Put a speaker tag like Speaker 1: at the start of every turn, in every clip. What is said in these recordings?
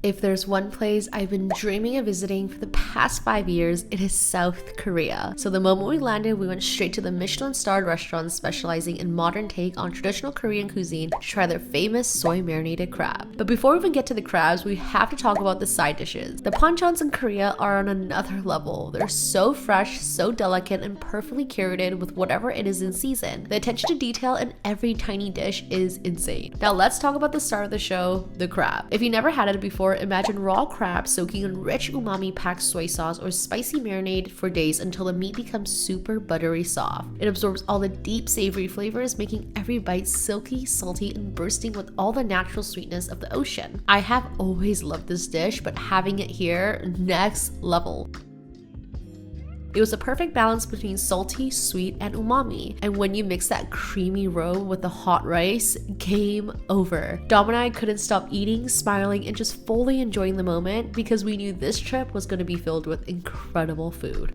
Speaker 1: If there's one place I've been dreaming of visiting for the past 5 years, it is South Korea. So the moment we landed, we went straight to the Michelin-starred restaurant specializing in modern take on traditional Korean cuisine to try their famous soy marinated crab. But before we even get to the crabs, we have to talk about the side dishes. The panchons in Korea are on another level. They're so fresh, so delicate, and perfectly curated with whatever it is in season. The attention to detail in every tiny dish is insane. Now let's talk about the star of the show, the crab. If you never had it before, imagine raw crab soaking in rich umami-packed soy sauce or spicy marinade for days until the meat becomes super buttery soft. It absorbs all the deep savory flavors, making every bite silky, salty, and bursting with all the natural sweetness of the ocean. I have always loved this dish, but having it here, next level. It was a perfect balance between salty, sweet, and umami. And when you mix that creamy roe with the hot rice, game over. Dom and I couldn't stop eating, smiling, and just fully enjoying the moment because we knew this trip was going to be filled with incredible food.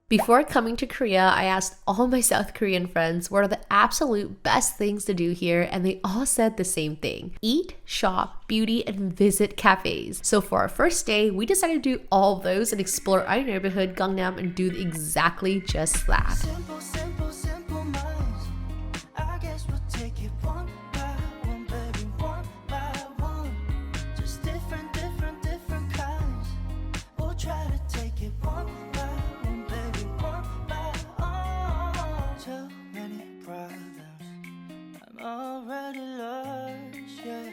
Speaker 1: Before coming to Korea, I asked all my South Korean friends what are the absolute best things to do here, and they all said the same thing: eat, shop, beauty, and visit cafes. So for our first day, we decided to do all of those and explore our neighborhood, Gangnam, and do exactly just that.
Speaker 2: Simple minds. I guess we'll take it one by one, baby, one by one. Just different kinds. We'll try to take it one by one, baby, one by one. Too many problems, I'm already lost, yeah.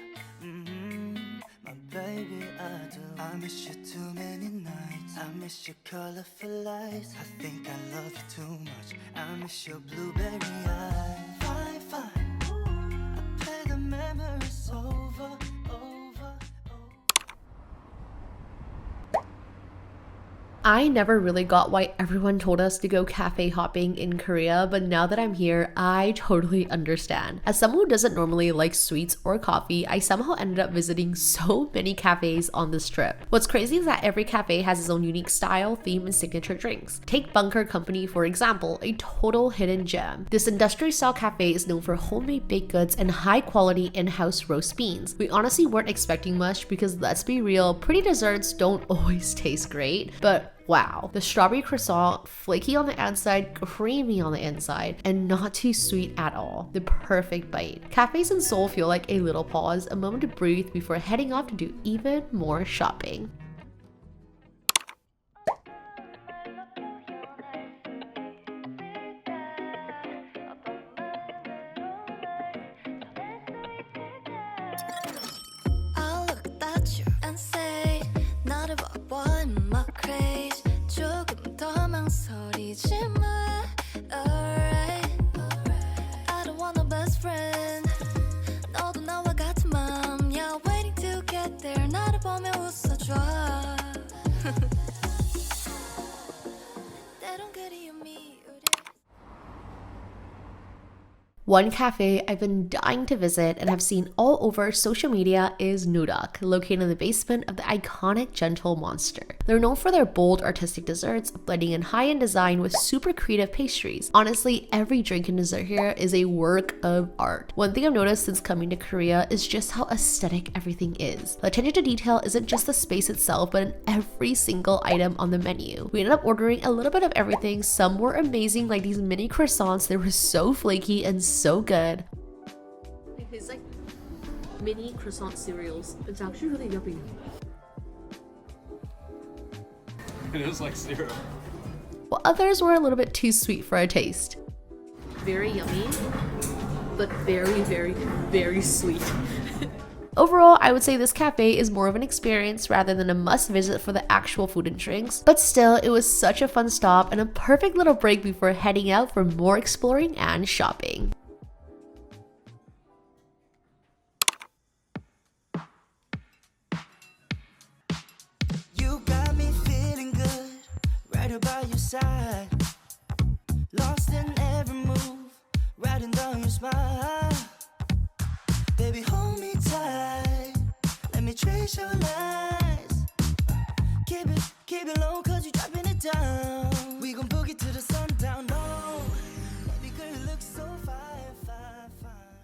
Speaker 2: My baby, I do. I miss you too many nights. I miss your colorful lights. I think I love you too much. I miss your blueberry eyes. Fine. I play the memories over.
Speaker 1: I never really got why everyone told us to go cafe hopping in Korea, but now that I'm here, I totally understand. As someone who doesn't normally like sweets or coffee, I somehow ended up visiting so many cafes on this trip. What's crazy is that every cafe has its own unique style, theme, and signature drinks. Take Bunker Company, for example, a total hidden gem. This industry-style cafe is known for homemade baked goods and high-quality in-house roast beans. We honestly weren't expecting much because, let's be real, pretty desserts don't always taste great, but wow, the strawberry croissant, flaky on the outside, creamy on the inside, and not too sweet at all. The perfect bite. Cafes in Seoul feel like a little pause, a moment to breathe before heading off to do even more shopping.
Speaker 2: I'll look at you and say, not about one, my craze. 조금 더 망설이지 마. Alright. I don't want a best friend. 너도 나와 같은 맘이야. Waiting to get there. 나를 보며 웃어줘. 때론 그리움이 우리.
Speaker 1: One cafe I've been dying to visit and have seen all over social media is Nudok, located in the basement of the iconic Gentle Monster. They're known for their bold artistic desserts, blending in high-end design with super creative pastries. Honestly, every drink and dessert here is a work of art. One thing I've noticed since coming to Korea is just how aesthetic everything is. The attention to detail isn't just the space itself, but in every single item on the menu. We ended up ordering a little bit of everything. Some were amazing, like these mini croissants. They were so flaky and so good. It's like mini croissant cereals. It's actually really yummy.
Speaker 3: It is like syrup.
Speaker 1: While others were a little bit too sweet for our taste. Very yummy, but very, very, very sweet. Overall, I would say this cafe is more of an experience rather than a must visit for the actual food and drinks, but still, it was such a fun stop and a perfect little break before heading out for more exploring and shopping.
Speaker 2: You got me feeling good, right by your side. Lost in every move, riding down your smile. Baby, hold me tight, let me trace your lines. Keep it low, cause you dropping it down. We gon' boogie to the sundown, no. Baby girl, you look so fine, fine, fine.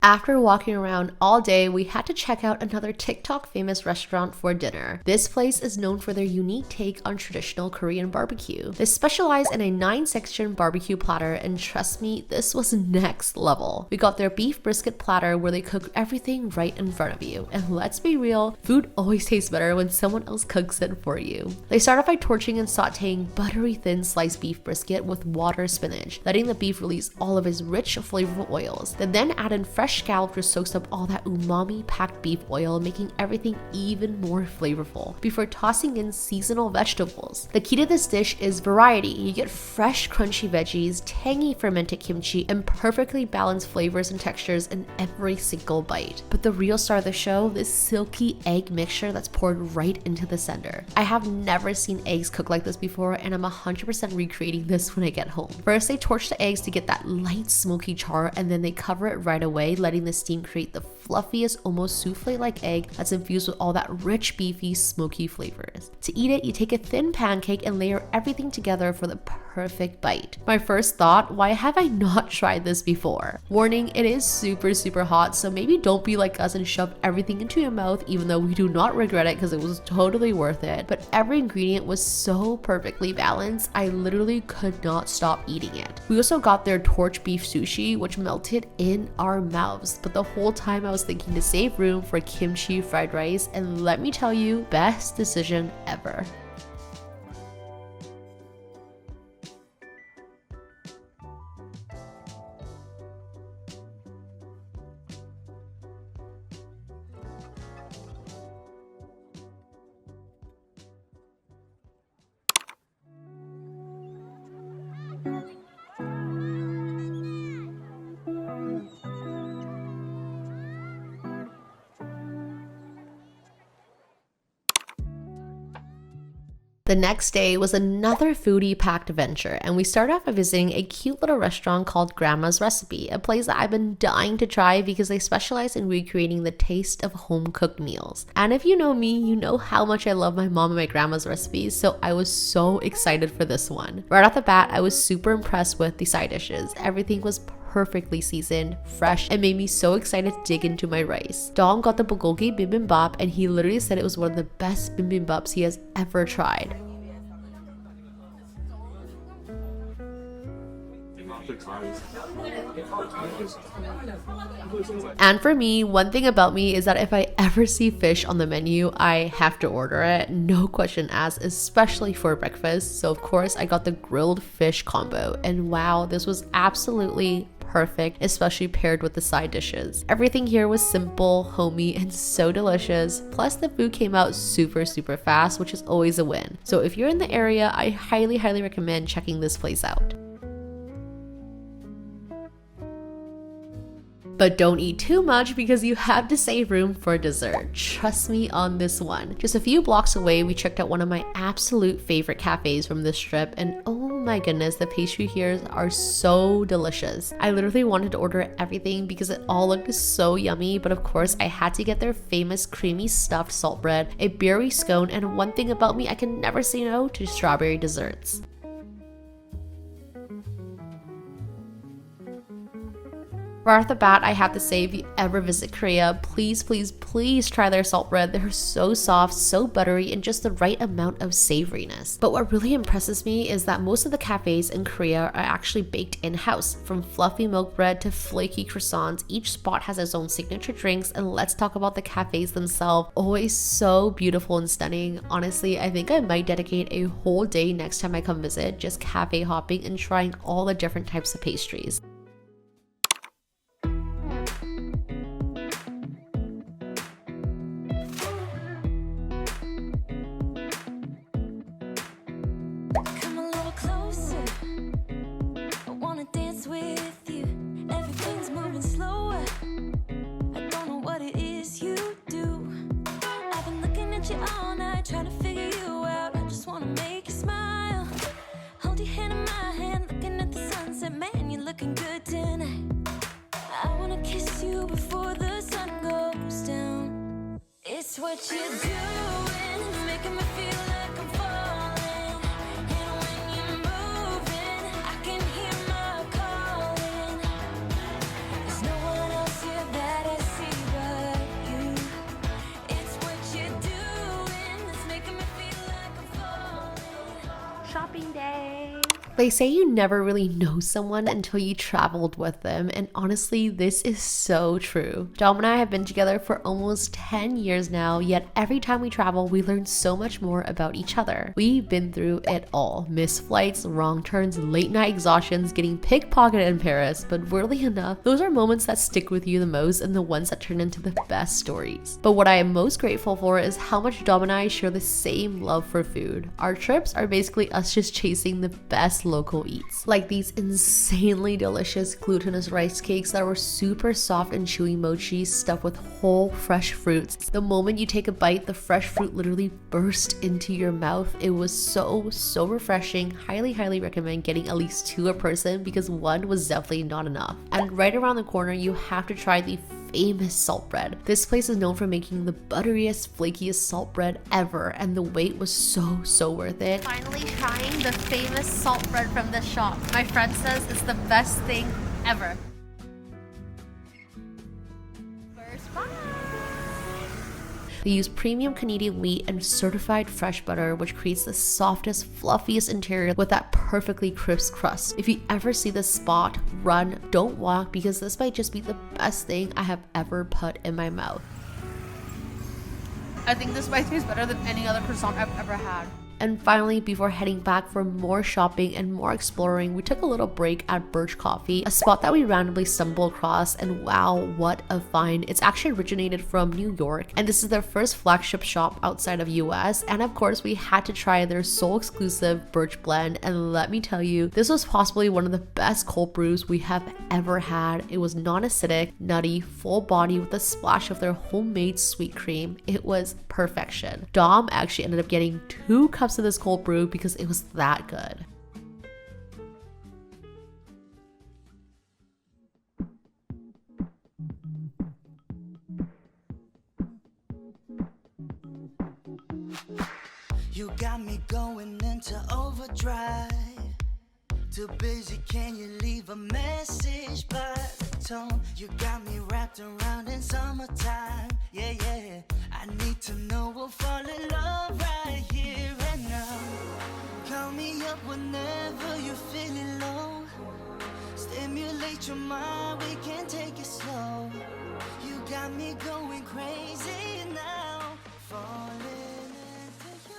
Speaker 1: After walking around all day, we had to check out another TikTok famous restaurant for dinner. This place is known for their unique take on traditional Korean barbecue. They specialize in a 9-section barbecue platter, and trust me, this was next level. We got their beef brisket platter where they cook everything right in front of you. And let's be real, food always tastes better when someone else cooks it for you. They start off by torching and sauteing buttery thin sliced beef brisket with water spinach, letting the beef release all of its rich, flavorful oils. They then add in fresh scalp, which soaks up all that umami-packed beef oil, making everything even more flavorful, before tossing in seasonal vegetables. The key to this dish is variety. You get fresh, crunchy veggies, tangy fermented kimchi, and perfectly balanced flavors and textures in every single bite. But the real star of the show, this silky egg mixture that's poured right into the center. I have never seen eggs cooked like this before, and I'm 100% recreating this when I get home. First, they torch the eggs to get that light smoky char, and then they cover it right away, letting the steam create the fluffiest, almost souffle-like egg that's infused with all that rich, beefy, smoky flavors. To eat it, you take a thin pancake and layer everything together for the perfect bite. My first thought, why have I not tried this before? Warning, it is super hot, so maybe don't be like us and shove everything into your mouth, even though we do not regret it because it was totally worth it. But every ingredient was so perfectly balanced, I literally could not stop eating it. We also got their torch beef sushi, which melted in our mouths, but the whole time I was thinking to save room for kimchi fried rice, and let me tell you, best decision ever. The next day was another foodie-packed adventure, and we started off by visiting a cute little restaurant called Grandma's Recipe, a place that I've been dying to try because they specialize in recreating the taste of home-cooked meals. And if you know me, you know how much I love my mom and my grandma's recipes, so I was so excited for this one. Right off the bat, I was super impressed with the side dishes. Everything was perfectly seasoned, fresh, and made me so excited to dig into my rice. Dong got the bulgogi bibimbap, and he literally said it was one of the best bibimbaps he has ever tried. And for me, one thing about me is that if I ever see fish on the menu, I have to order it, no question asked, especially for breakfast. So of course I got the grilled fish combo, and wow, this was absolutely perfect, especially paired with the side dishes. Everything here was simple, homey, and so delicious. Plus the food came out super fast, which is always a win. So if you're in the area, I highly recommend checking this place out. But don't eat too much because you have to save room for dessert. Trust me on this one. Just a few blocks away, we checked out one of my absolute favorite cafes from this trip, and oh my goodness, the pastry here are so delicious. I literally wanted to order everything because it all looked so yummy, but of course I had to get their famous creamy stuffed salt bread, a berry scone, and one thing about me, I can never say no to strawberry desserts. Right off the bat, I have to say, if you ever visit Korea, please try their salt bread. They're so soft, so buttery, and just the right amount of savoriness. But what really impresses me is that most of the cafes in Korea are actually baked in-house. From fluffy milk bread to flaky croissants, each spot has its own signature drinks, and let's talk about the cafes themselves. Always so beautiful and stunning. Honestly, I think I might dedicate a whole day next time I come visit, just cafe hopping and trying all the different types of pastries.
Speaker 2: It's what you're doing, making me feel like I'm falling. And when you're moving, I can hear my calling. There's no one else here.
Speaker 1: They say you never really know someone until you traveled with them, and honestly, this is so true. Dom and I have been together for almost 10 years now, yet every time we travel, we learn so much more about each other. We've been through it all. Missed flights, wrong turns, late night exhaustions, getting pickpocketed in Paris, but weirdly enough, those are moments that stick with you the most and the ones that turn into the best stories. But what I am most grateful for is how much Dom and I share the same love for food. Our trips are basically us just chasing the best local eats, like these insanely delicious glutinous rice cakes that were super soft and chewy mochi stuffed with whole fresh fruits. The moment you take a bite, the fresh fruit literally burst into your mouth. It was so refreshing. Highly recommend getting at least 2 a person because 1 was definitely not enough. And right around the corner, you have to try the famous salt bread. This place is known for making the butteriest, flakiest salt bread ever, and the wait was so worth it. Finally trying the famous salt bread from this shop. My friend says it's the best thing ever. First bite! They use premium Canadian wheat and certified fresh butter, which creates the softest, fluffiest interior with that perfectly crisp crust. If you ever see this spot, run, don't walk, because this might just be the best thing I have ever put in my mouth. I think this might taste better than any other croissant I've ever had. And finally, before heading back for more shopping and more exploring, we took a little break at Birch Coffee, a spot that we randomly stumbled across, and wow, what a find. It's actually originated from New York, and this is their first flagship shop outside of US, and of course we had to try their Seoul exclusive birch blend, and let me tell you, this was possibly one of the best cold brews we have ever had. It was non-acidic, nutty, full body with a splash of their homemade sweet cream. It was perfection. Dom actually ended up getting 2 cups of this cold brew because it was that good.
Speaker 2: You got me going into overdrive. Too busy, can you leave a message by the tone? You got me wrapped around in summertime. Yeah, I need to know we'll fall in love right here and now. Call me up whenever you're feeling low. Stimulate your mind, we can take it slow. You got me going crazy now. Falling into you.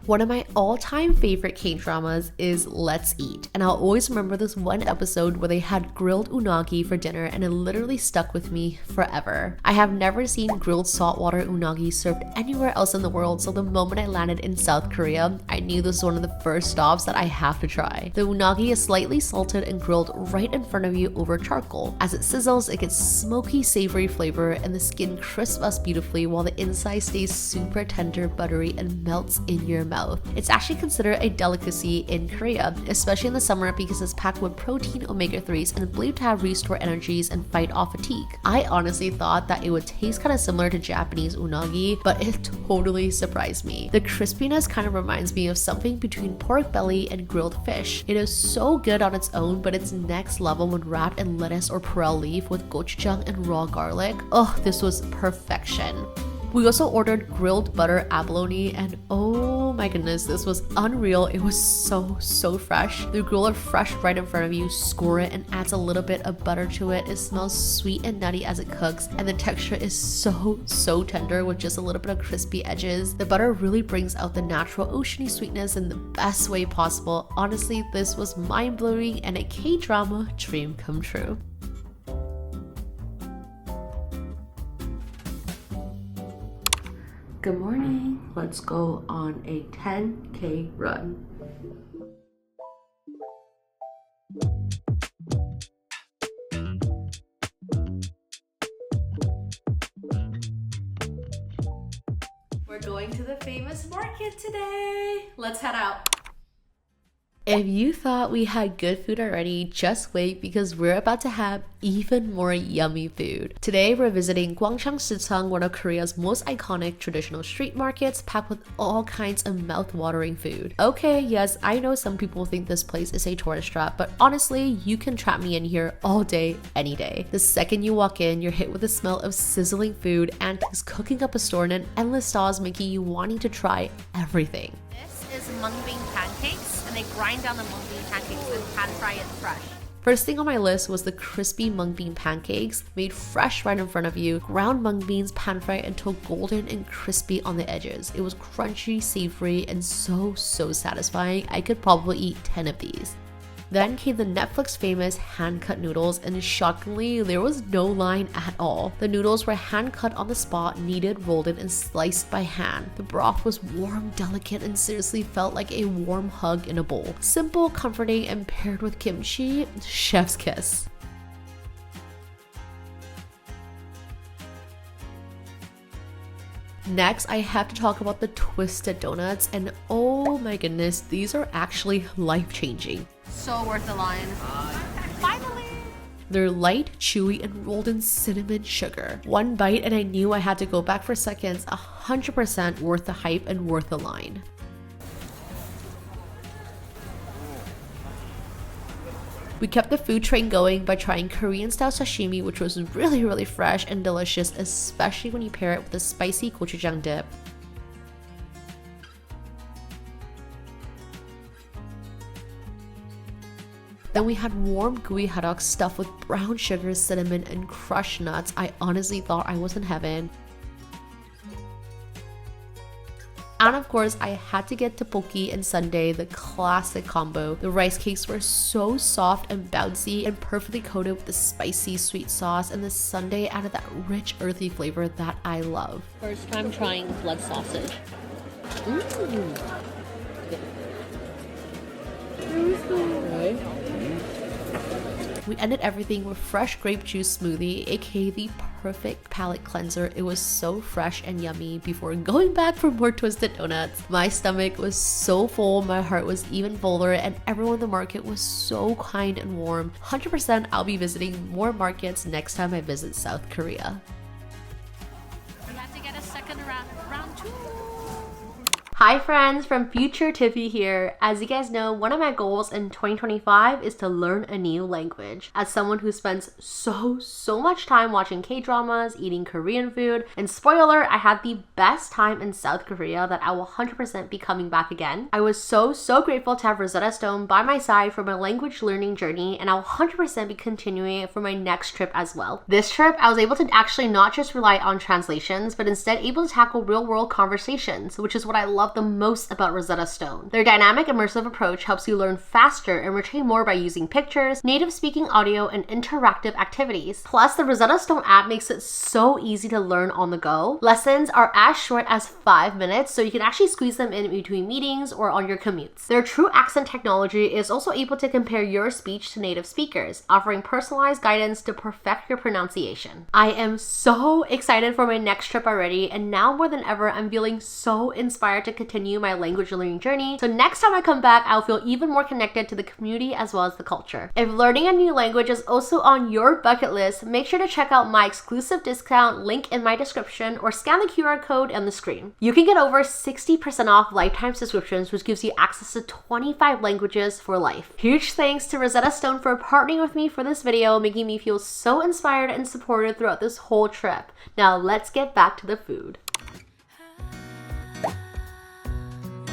Speaker 1: One of my all-time favorite K-dramas is Let's Eat, and I'll always remember this one episode where they had grilled unagi for dinner, and it literally stuck with me forever. I have never seen grilled saltwater unagi served anywhere else in the world, so the moment I landed in South Korea, I knew this was one of the first stops that I have to try. The unagi is slightly salted and grilled right in front of you over charcoal. As it sizzles, it gets smoky, savory flavor, and the skin crisps us beautifully while the inside stays super tender, buttery, and melts in your mouth. It's actually considered a delicacy in Korea, especially in the summer because it's packed with protein, omega-3s, and believed to have restore energies and fight off fatigue. I honestly thought that it would taste kind of similar to Japanese unagi, but it totally surprised me. The crispiness kind of reminds me of something between pork belly and grilled fish. It is so good on its own, but it's next level when wrapped in lettuce or perel leaf with gochujang and raw garlic. Oh, this was perfection. We also ordered grilled butter abalone, and oh my goodness, this was unreal. It was so fresh. They grill it fresh right in front of you, score it, and adds a little bit of butter to it. It smells sweet and nutty as it cooks, and the texture is so tender with just a little bit of crispy edges. The butter really brings out the natural oceany sweetness in the best way possible. Honestly, this was mind-blowing and a K-drama dream come true. Good morning. Let's go on a 10K run. We're going to the famous market today. Let's head out. If you thought we had good food already, just wait because we're about to have even more yummy food. Today we're visiting Gwangjang, one of Korea's most iconic traditional street markets packed with all kinds of mouth-watering food. Okay, yes, I know some people think this place is a tourist trap, but honestly, you can trap me in here all day, any day. The second you walk in, you're hit with the smell of sizzling food, antiques cooking up a store, and endless stalls making you wanting to try everything. This is mung bean pancake. grind down the mung bean pancakes and pan fry it fresh. First thing on my list was the crispy mung bean pancakes, made fresh right in front of you. Ground mung beans pan fried until golden and crispy on the edges. It was crunchy, savory, and so satisfying. I could probably eat 10 of these. Then came the Netflix famous hand-cut noodles, and shockingly, there was no line at all. The noodles were hand-cut on the spot, kneaded, rolled in, and sliced by hand. The broth was warm, delicate, and seriously felt like a warm hug in a bowl. Simple, comforting, and paired with kimchi, chef's kiss. Next, I have to talk about the twisted donuts, and oh my goodness, these are actually life-changing. So worth the line. Finally! They're light, chewy, and rolled in cinnamon sugar. One bite and I knew I had to go back for seconds. 100% worth the hype and worth the line. We kept the food train going by trying Korean-style sashimi, which was really fresh and delicious, especially when you pair it with a spicy gochujang dip. Then we had warm gooey hotdogs stuffed with brown sugar, cinnamon, and crushed nuts. I honestly thought I was in heaven. And of course, I had to get tteokbokki and sundae, the classic combo. The rice cakes were so soft and bouncy and perfectly coated with the spicy sweet sauce, and the sundae added that rich earthy flavor that I love. First time trying blood sausage. Right? We ended everything with fresh grape juice smoothie, aka the perfect palate cleanser. It was so fresh and yummy before going back for more twisted donuts. My stomach was so full, my heart was even fuller, and everyone in the market was so kind and warm. 100% I'll be visiting more markets next time I visit South Korea. We have to get a second round two. Hi friends, from future Tiffy here. As you guys know, one of my goals in 2025 is to learn a new language. As someone who spends so much time watching K-dramas, eating Korean food, and spoiler, I had the best time in South Korea that I will 100% be coming back again. I was so grateful to have Rosetta Stone by my side for my language learning journey, and I'll 100% be continuing it for my next trip as well. This trip, I was able to actually not just rely on translations, but instead able to tackle real-world conversations, which is what I love the most about Rosetta Stone. Their dynamic immersive approach helps you learn faster and retain more by using pictures, native speaking audio, and interactive activities. Plus, the Rosetta Stone app makes it so easy to learn on the go. Lessons are as short as 5 minutes, so you can actually squeeze them in between meetings or on your commutes. Their true accent technology is also able to compare your speech to native speakers, offering personalized guidance to perfect your pronunciation. I am so excited for my next trip already, and now more than ever, I'm feeling so inspired to continue my language learning journey. So next time I come back, I'll feel even more connected to the community as well as the culture. If learning a new language is also on your bucket list, make sure to check out my exclusive discount link in my description or scan the QR code on the screen. You can get over 60% off lifetime subscriptions, which gives you access to 25 languages for life. Huge thanks to Rosetta Stone for partnering with me for this video, making me feel so inspired and supported throughout this whole trip. Now let's get back to the food.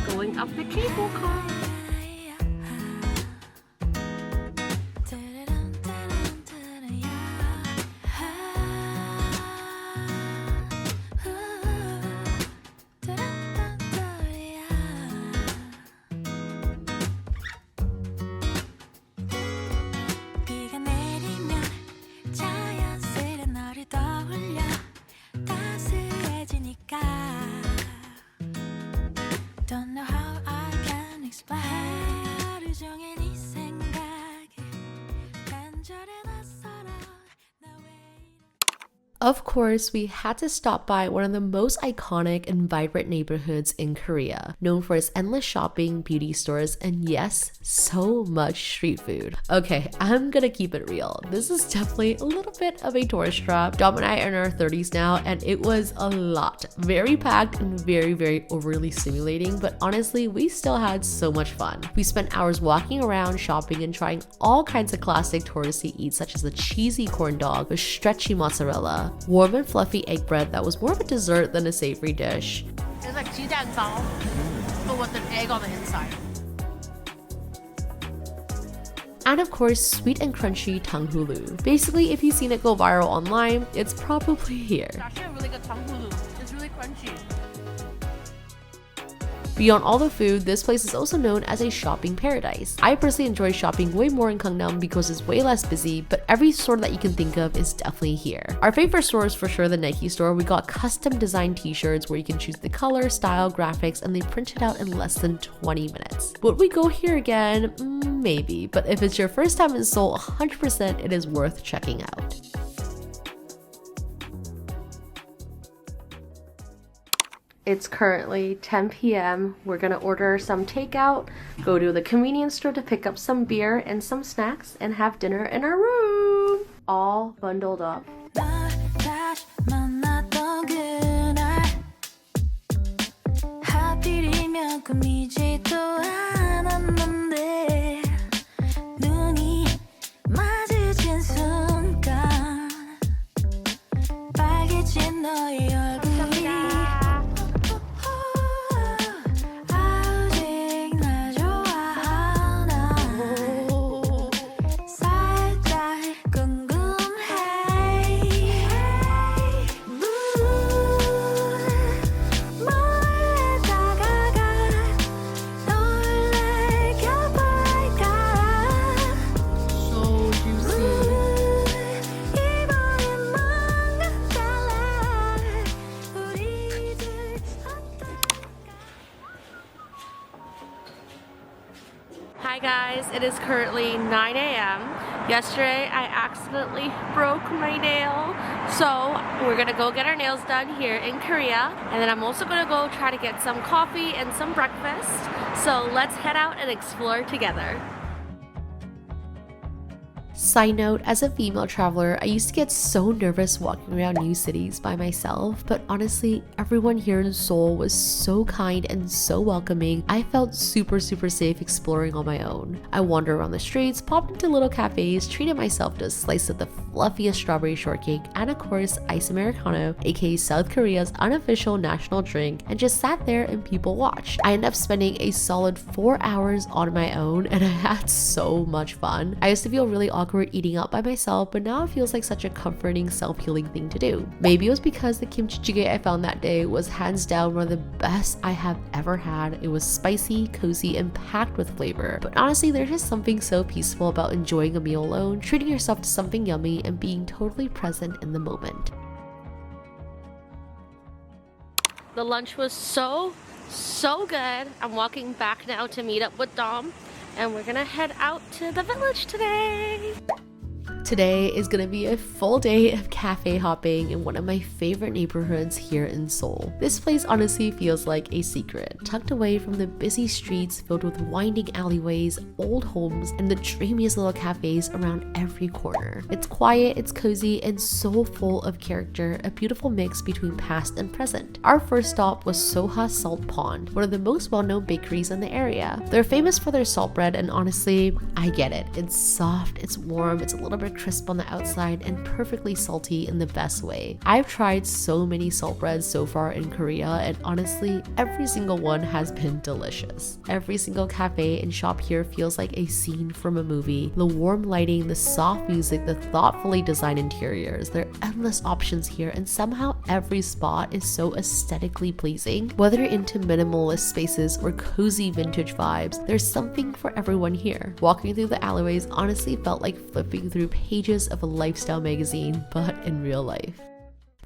Speaker 1: Going up the cable car.
Speaker 2: Don't know how I can explain. 하루 종일 네 생각에 간절해 낯설어.
Speaker 1: Of course, we had to stop by one of the most iconic and vibrant neighborhoods in Korea, known for its endless shopping, beauty stores, and yes, so much street food. Okay, I'm gonna keep it real. This is definitely a little bit of a tourist trap. Dom and I are in our 30s now, and it was a lot. Very packed and very overly stimulating, but honestly, we still had so much fun. We spent hours walking around, shopping, and trying all kinds of classic touristy eats, such as the cheesy corn dog with stretchy mozzarella, warm and fluffy egg bread that was more of a dessert than a savory dish.
Speaker 4: It's like 鸡蛋糕, but with an egg on the inside.
Speaker 1: and of course sweet and crunchy tanghulu. Basically, if you've seen it go viral online, it's probably here.
Speaker 4: It's actually a really good tanghulu. It's really crunchy.
Speaker 1: Beyond all the food, this place is also known as a shopping paradise. I personally enjoy shopping way more in Gangnam because it's way less busy, but every store that you can think of is definitely here. Our favorite store is for sure the Nike store. We got custom designed t-shirts where you can choose the color, style, graphics, and they print it out in less than 20 minutes. Would we go here again? Maybe, but if it's your first time in Seoul, 100% it is worth checking out. It's currently 10 p.m. We're gonna order some takeout, go to the convenience store to pick up some beer and some snacks, and have dinner in our room. All bundled up.
Speaker 2: 널 다시 만났던 그날 하필이면 꿈이지도 않았는데 눈이 마주친 순간 빨개진 너의 얼굴이 아직 날 좋아하나 살짝 궁금해 몰래 다가가 놀래켜볼까
Speaker 1: So juicy.
Speaker 2: 이번엔 뭔가 달라 우리들
Speaker 1: Hi guys, it is currently 9 a.m. Yesterday I accidentally broke my nail, so we're gonna go get our nails done here in Korea, and then I'm also gonna go try to get some coffee and some breakfast. So let's head out and explore together. Side note, as a female traveler, I used to get so nervous walking around new cities by myself, but honestly, everyone here in Seoul was so kind and so welcoming. I felt super safe exploring on my own. I wandered around the streets, popped into little cafes, treated myself to a slice of the fluffiest strawberry shortcake, and of course, ice Americano, aka South Korea's unofficial national drink, and just sat there and people watched. I ended up spending a solid 4 hours on my own, and I had so much fun. I used to feel really awkward eating out by myself, but now it feels like such a comforting, self-healing thing to do. Maybe it was because the kimchi jjigae I found that day was hands down one of the best I have ever had. It was spicy, cozy, and packed with flavor. But honestly, there's just something so peaceful about enjoying a meal alone, treating yourself to something yummy, and being totally present in the moment. The lunch was so good. I'm walking back now to meet up with Dom, and we're gonna head out to the village today. Today is gonna be a full day of cafe hopping in one of my favorite neighborhoods here in Seoul. This place honestly feels like a secret, tucked away from the busy streets filled with winding alleyways, old homes, and the dreamiest little cafes around every corner. It's quiet, it's cozy, and so full of character, a beautiful mix between past and present. Our first stop was Soha Salt Pond, one of the most well-known bakeries in the area. They're famous for their salt bread, and honestly, I get it. It's soft, it's warm, it's a little bit crisp on the outside, and perfectly salty in the best way. I've tried so many salt breads so far in Korea, and honestly, every single one has been delicious. Every single cafe and shop here feels like a scene from a movie. The warm lighting, the soft music, the thoughtfully designed interiors. There are endless options here, and somehow every spot is so aesthetically pleasing. Whether you're into minimalist spaces or cozy vintage vibes, there's something for everyone here. Walking through the alleyways honestly felt like flipping through pages of a lifestyle magazine, but in real life.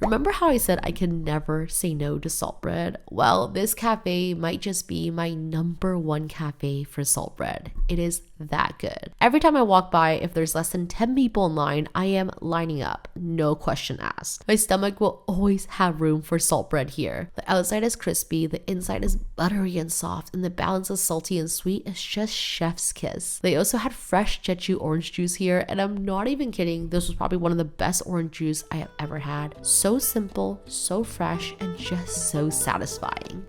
Speaker 1: Remember how I said I can never say no to salt bread? Well, this cafe might just be my #1 cafe for salt bread. It is that good. Every time I walk by, if there's less than 10 people in line, I am lining up, no question asked. My stomach will always have room for salt bread here. The outside is crispy, the inside is buttery and soft, and the balance of salty and sweet is just chef's kiss. They also had fresh Jeju orange juice here, and I'm not even kidding, this was probably one of the best orange juice I have ever had. So simple, so fresh, and just so satisfying.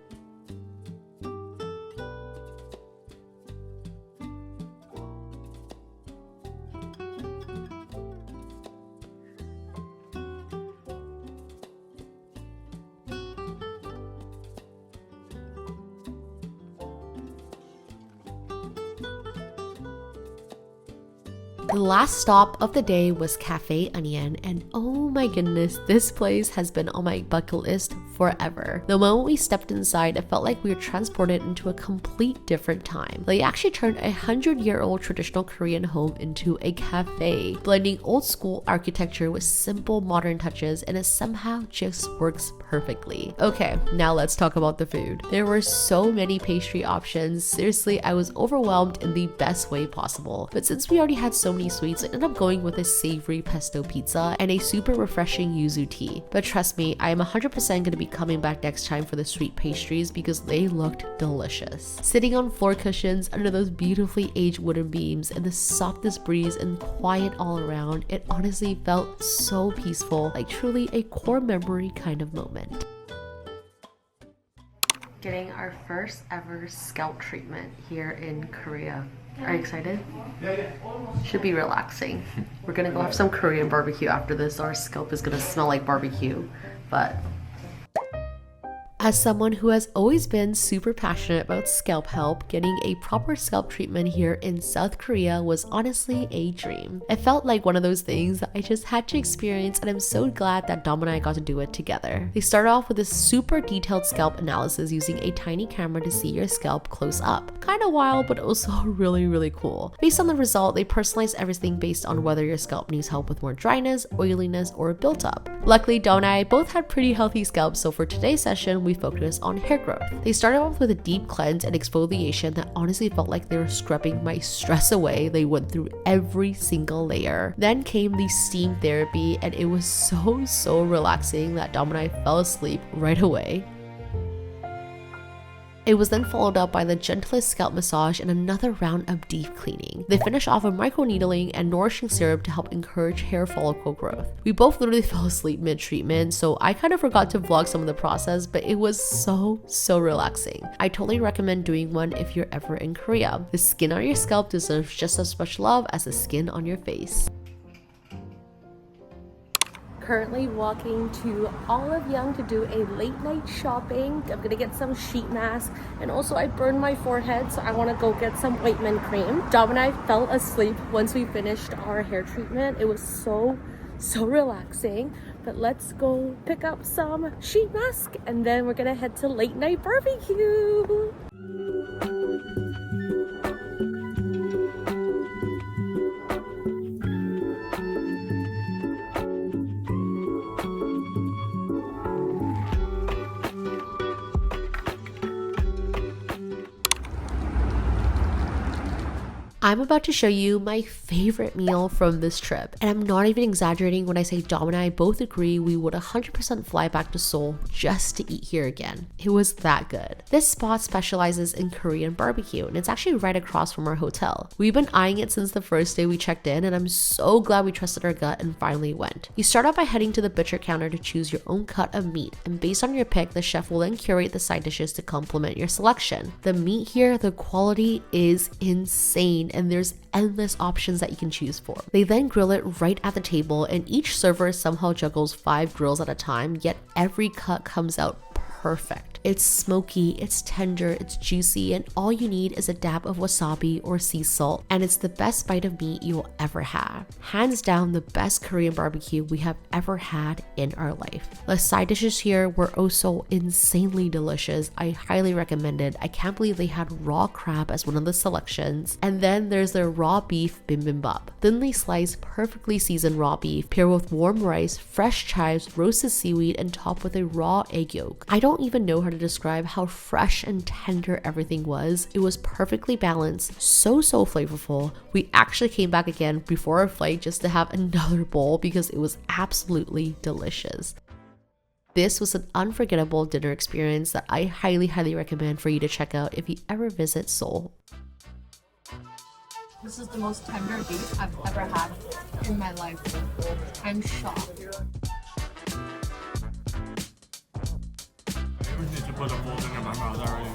Speaker 1: The last stop of the day was Cafe Onion, and oh my goodness, this place has been on my bucket list forever. The moment we stepped inside, it felt like we were transported into a complete different time. They actually turned a 100-year-old traditional Korean home into a cafe, blending old school architecture with simple modern touches, and it somehow just works perfectly. Okay, now let's talk about the food. There were so many pastry options. Seriously, I was overwhelmed in the best way possible. But since we already had so many sweets, I ended up going with a savory pesto pizza and a super refreshing yuzu tea. But trust me, I am 100% going to be coming back next time for the sweet pastries because they looked delicious. Sitting on floor cushions under those beautifully aged wooden beams and the softest breeze and quiet all around, it honestly felt so peaceful, like truly a core memory kind of moment. Getting our first ever scalp treatment here in Korea. Are you excited? Yeah. Should be relaxing. We're gonna go have some Korean barbecue after this. Our scalp is gonna smell like barbecue, but as someone who has always been super passionate about scalp health, getting a proper scalp treatment here in South Korea was honestly a dream. It felt like one of those things that I just had to experience, and I'm so glad that Dom and I got to do it together. They start off with a super detailed scalp analysis using a tiny camera to see your scalp close up. Kinda wild, but also really cool. Based on the result, they personalize everything based on whether your scalp needs help with more dryness, oiliness, or built-up. Luckily, Dom and I both had pretty healthy scalps, so for today's session, we focused on hair growth. They started off with a deep cleanse and exfoliation that honestly felt like they were scrubbing my stress away. They went through every single layer. Then came the steam therapy, and it was so relaxing that Dom and I fell asleep right away. It was then followed up by the gentlest scalp massage and another round of deep cleaning. They finished off with microneedling and nourishing syrup to help encourage hair follicle growth. We both literally fell asleep mid-treatment, so I kind of forgot to vlog some of the process, but it was so relaxing. I totally recommend doing one if you're ever in Korea. The skin on your scalp deserves just as much love as the skin on your face. Currently walking to Myeong-dong to do a late night shopping. I'm gonna get some sheet mask, and also I burned my forehead, so I want to go get some ointment cream. Dom and I fell asleep once we finished our hair treatment. It was so relaxing. But let's go pick up some sheet mask, and then we're gonna head to late night barbecue. I'm about to show you my favorite meal from this trip, and I'm not even exaggerating when I say Dom and I both agree we would 100% fly back to Seoul just to eat here again. It was that good. This spot specializes in Korean barbecue, and it's actually right across from our hotel. We've been eyeing it since the first day we checked in, and I'm so glad we trusted our gut and finally went. You start out by heading to the butcher counter to choose your own cut of meat, and based on your pick, the chef will then curate the side dishes to complement your selection. The meat here, the quality is insane, and there's endless options that you can choose for. They then grill it right at the table, and each server somehow juggles 5 grills at a time, yet every cut comes out perfect. It's smoky, it's tender, it's juicy, and all you need is a dab of wasabi or sea salt, and it's the best bite of meat you'll ever have. Hands down, the best Korean barbecue we have ever had in our life. The side dishes here were also insanely delicious. I highly recommend it. I can't believe they had raw crab as one of the selections. And then there's their raw beef bibimbap. Thinly sliced, perfectly seasoned raw beef, paired with warm rice, fresh chives, roasted seaweed, and topped with a raw egg yolk. I don't even know how to describe how fresh and tender everything was. It was perfectly balanced, so flavorful. We actually came back again before our flight just to have another bowl because it was absolutely delicious. This was an unforgettable dinner experience that I highly recommend for you to check out if you ever visit Seoul.
Speaker 4: This is the most tender beef I've ever had in my life. I'm shocked.
Speaker 3: We need to put a whole thing in my mouth already.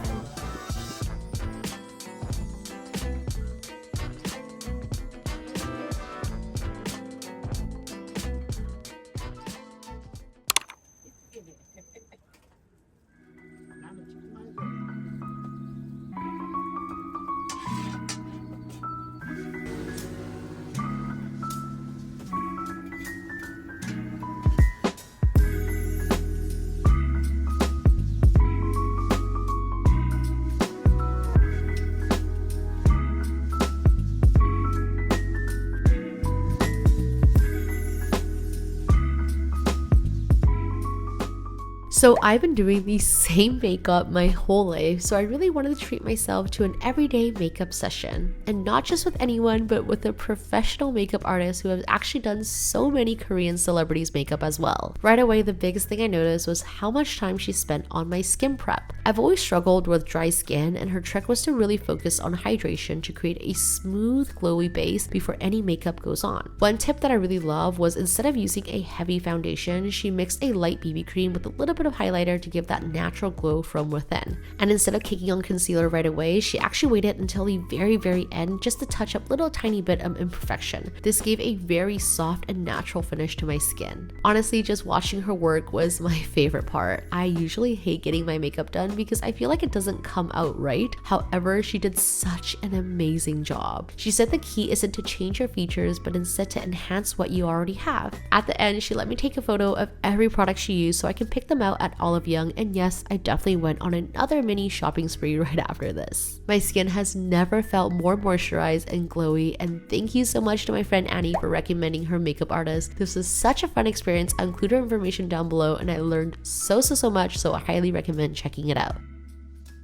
Speaker 1: So I've been doing the same makeup my whole life, so I really wanted to treat myself to an everyday makeup session. And not just with anyone, but with a professional makeup artist who has actually done so many Korean celebrities' makeup as well. Right away, the biggest thing I noticed was how much time she spent on my skin prep. I've always struggled with dry skin, and her trick was to really focus on hydration to create a smooth, glowy base before any makeup goes on. One tip that I really love was instead of using a heavy foundation, she mixed a light BB cream with a little bit of highlighter to give that natural glow from within. And instead of kicking on concealer right away, she actually waited until the very end just to touch up little tiny bit of imperfection. This gave a very soft and natural finish to my skin. Honestly, just watching her work was my favorite part. I usually hate getting my makeup done because I feel like it doesn't come out right. However, she did such an amazing job. She said the key isn't to change your features, but instead to enhance what you already have. At the end, she let me take a photo of every product she used so I can pick them out at Olive Young, and yes, I definitely went on another mini shopping spree right after this. My skin has never felt more moisturized and glowy, and thank you so much to my friend Annie for recommending her makeup artist. This was such a fun experience. I'll include her information down below, and I learned so much, so I highly recommend checking it out.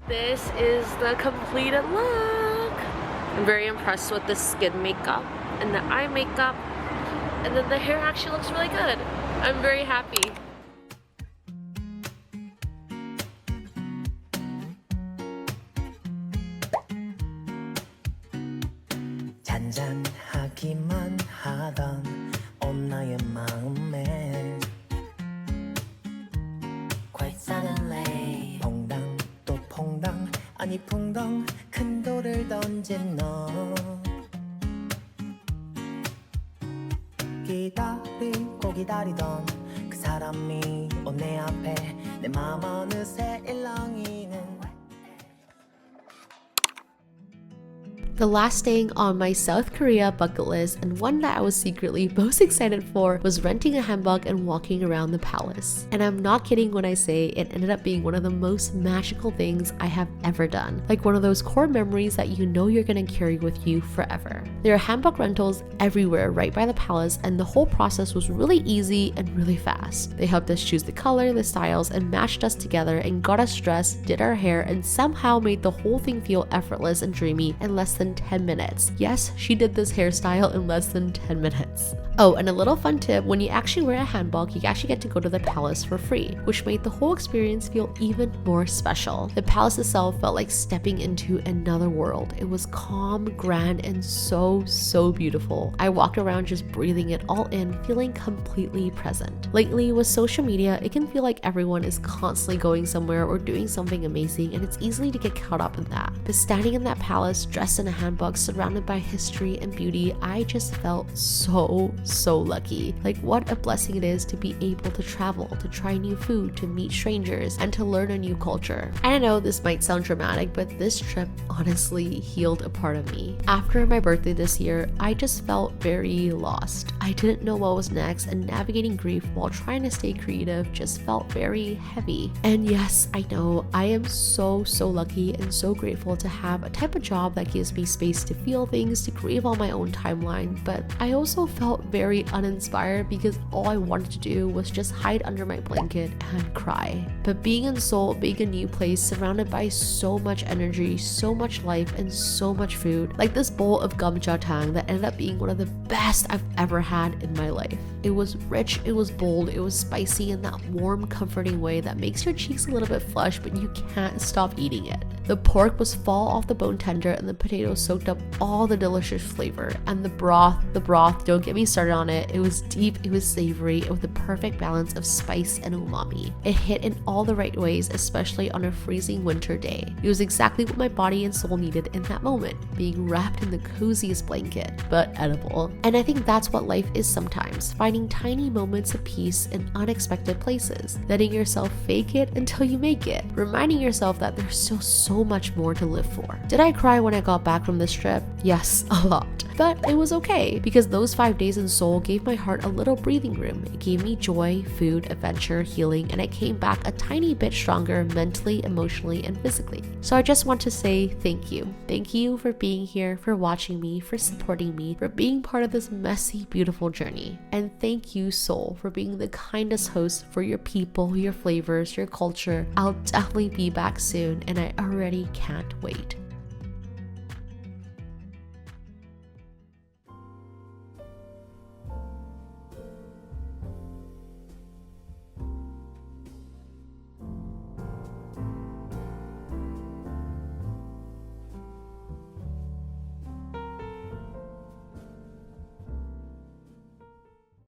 Speaker 1: This is the completed look. I'm very impressed with the skin makeup and the eye makeup, and then the hair actually looks really good. I'm very happy.
Speaker 2: 잔잔하기만 하던 온 나의 마음에 Quite suddenly 퐁당 또 퐁당 아니 퐁당 큰 돌을 던진 너 기다리고 기다리던 그 사람이 온 내 앞에 내 마음 어느새 일렁이는
Speaker 1: The last thing on my South Korea bucket list, and one that I was secretly most excited for, was renting a hanbok and walking around the palace. And I'm not kidding when I say it ended up being one of the most magical things I have ever done. Like one of those core memories that you know you're gonna carry with you forever. There are hanbok rentals everywhere right by the palace, and the whole process was really easy and really fast. They helped us choose the color, the styles, and matched us together and got us dressed, did our hair, and somehow made the whole thing feel effortless and dreamy in less than 10 minutes. Yes, she did this hairstyle in less than 10 minutes. Oh, and a little fun tip, when you actually wear a hanbok, you actually get to go to the palace for free, which made the whole experience feel even more special. The palace itself felt like stepping into another world. It was calm, grand, and so beautiful. I walked around just breathing it all in, feeling completely present. Lately, with social media, it can feel like everyone is constantly going somewhere or doing something amazing, and it's easy to get caught up in that. But standing in that palace, dressed in a hanbok, surrounded by history and beauty, I just felt so lucky. Like, what a blessing it is to be able to travel, to try new food, to meet strangers, and to learn a new culture. I know this might sound dramatic, but this trip honestly healed a part of me. After my birthday this year, I just felt very lost. I didn't know what was next, and navigating grief while trying to stay creative just felt very heavy. And yes, I know, I am so lucky and so grateful to have a type of job that gives me space to feel things, to grieve on my own timeline, but I also felt very uninspired because all I wanted to do was just hide under my blanket and cry. But being in Seoul, being a new place, surrounded by so much energy, so much life, and so much food, like this bowl of gamjatang that ended up being one of the best I've ever had in my life. It was rich, it was bold, it was spicy in that warm, comforting way that makes your cheeks a little bit flush, but you can't stop eating it. The pork was fall off the bone tender, and the potatoes soaked up all the delicious flavor. And the broth, don't get me started on it. It was deep, it was savory, with the perfect balance of spice and umami. It hit in all the right ways, especially on a freezing winter day. It was exactly what my body and soul needed in that moment, being wrapped in the coziest blanket, but edible. And I think that's what life is sometimes, finding tiny moments of peace in unexpected places, letting yourself fake it until you make it, reminding yourself that there's still so much more to live for. Did I cry when I got back from this trip? Yes, a lot. But it was okay because those 5 days in Seoul gave my heart a little breathing room. It gave me joy, food, adventure, healing, and I came back a tiny bit stronger mentally, emotionally, and physically. So I just want to say thank you. Thank you for being here, for watching me, for supporting me, for being part of this messy, beautiful journey. And thank you, Seoul, for being the kindest host for your people, your flavors, your culture. I'll definitely be back soon, and I already can't wait.